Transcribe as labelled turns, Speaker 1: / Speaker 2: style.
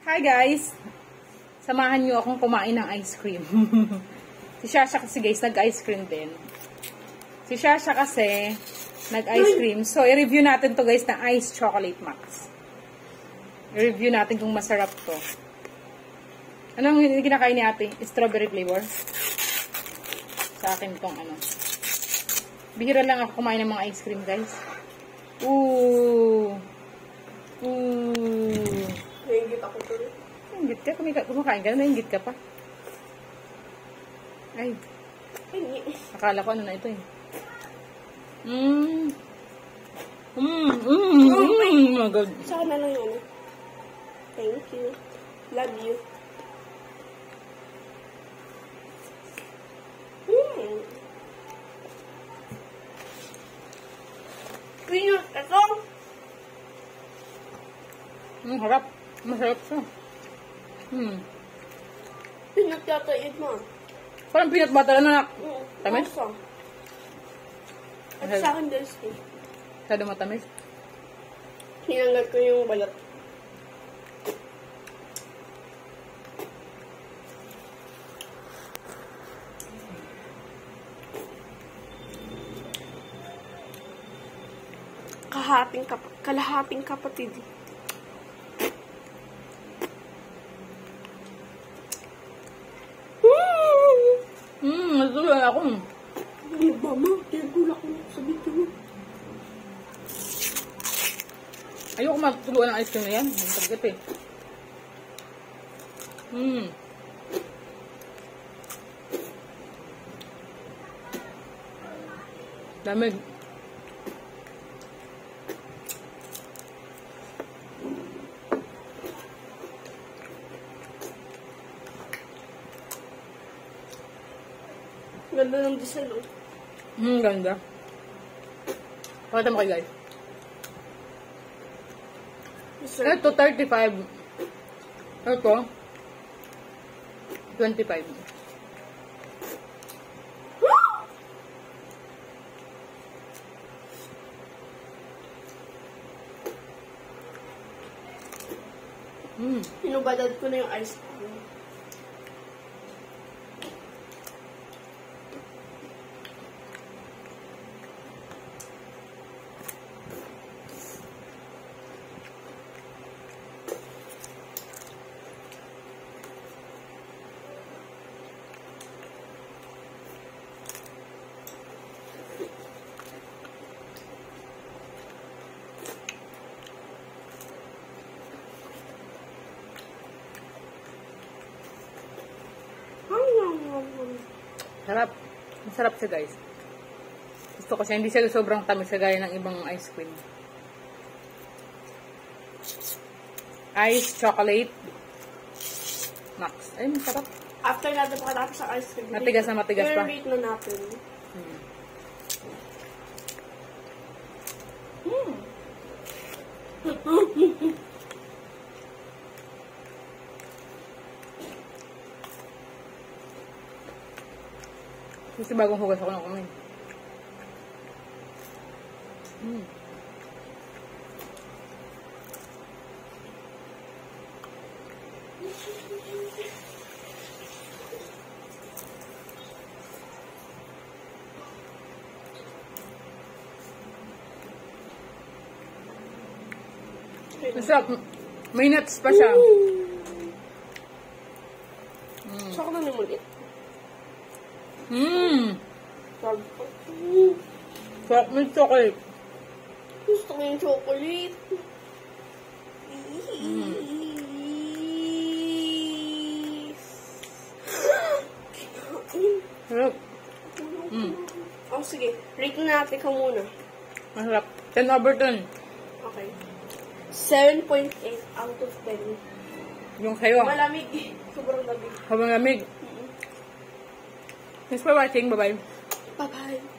Speaker 1: Hi guys! Samahan nyo akong kumain ng ice cream. Si Shasha kasi guys, nag-ice cream din. Si Shasha kasi, nag-ice cream. So, i-review natin to guys na Ice Chocolate Max. I-review natin kung masarap to. Anong kinakain ni ate? Strawberry flavor? Sa akin tong ano. Bihira lang ako kumain ng mga ice cream guys. Ooh! Ooh!
Speaker 2: Nainggit ako tuloy.
Speaker 1: Nainggit ka? Kumakain ka na, nainggit ka pa. Ay. Akala ko ano na ito eh. Oh my God.
Speaker 2: Saka na lang yun. Thank you. Love you. Pinyot, ito.
Speaker 1: Harap. Masarap siya.
Speaker 2: Pinyot yata yun mo.
Speaker 1: Parang peanut butter na. Tamis?
Speaker 2: At sa akin din eh.
Speaker 1: Masyado matamis.
Speaker 2: Hinanggal ko yung balat. Kalahating kapatid.
Speaker 1: Nasulan ako.
Speaker 2: Hindi ba ma? Tinagulak ko sa video.
Speaker 1: Ayoko matuluan ng ice cream na yan. Ang target eh. Lamig.
Speaker 2: Ganda ng design, oh.
Speaker 1: Ganda. Pakita mo kayo, guys. Ito, 35. Ito, 25.
Speaker 2: Pinubadad ko na yung ice cream.
Speaker 1: Sarap. Masarap siya guys. Gusto ko siya. Hindi siya sobrang tamis gaya ng ibang ice cream. Ice Chocolate Max. Ay, masarap.
Speaker 2: After natin pakatapos sa ice cream.
Speaker 1: Matigas na matigas pa.
Speaker 2: I-rate na natin.
Speaker 1: Kasi bagong hugas ako ng kumain. Masarap. May nuts pa siya.
Speaker 2: Saka na naman ulit.
Speaker 1: Sarap ng chocolate.
Speaker 2: Gusto ko yung chocolate.
Speaker 1: Sarap.
Speaker 2: Oh, sige. Rate na natin ka muna.
Speaker 1: Masarap. 10 over 10.
Speaker 2: Okay. 7.8 out of 10.
Speaker 1: Yung sayo.
Speaker 2: Malamig. Sobrang lamig.
Speaker 1: Habang lamig. Thanks for watching. Bye-bye.
Speaker 2: Bye-bye.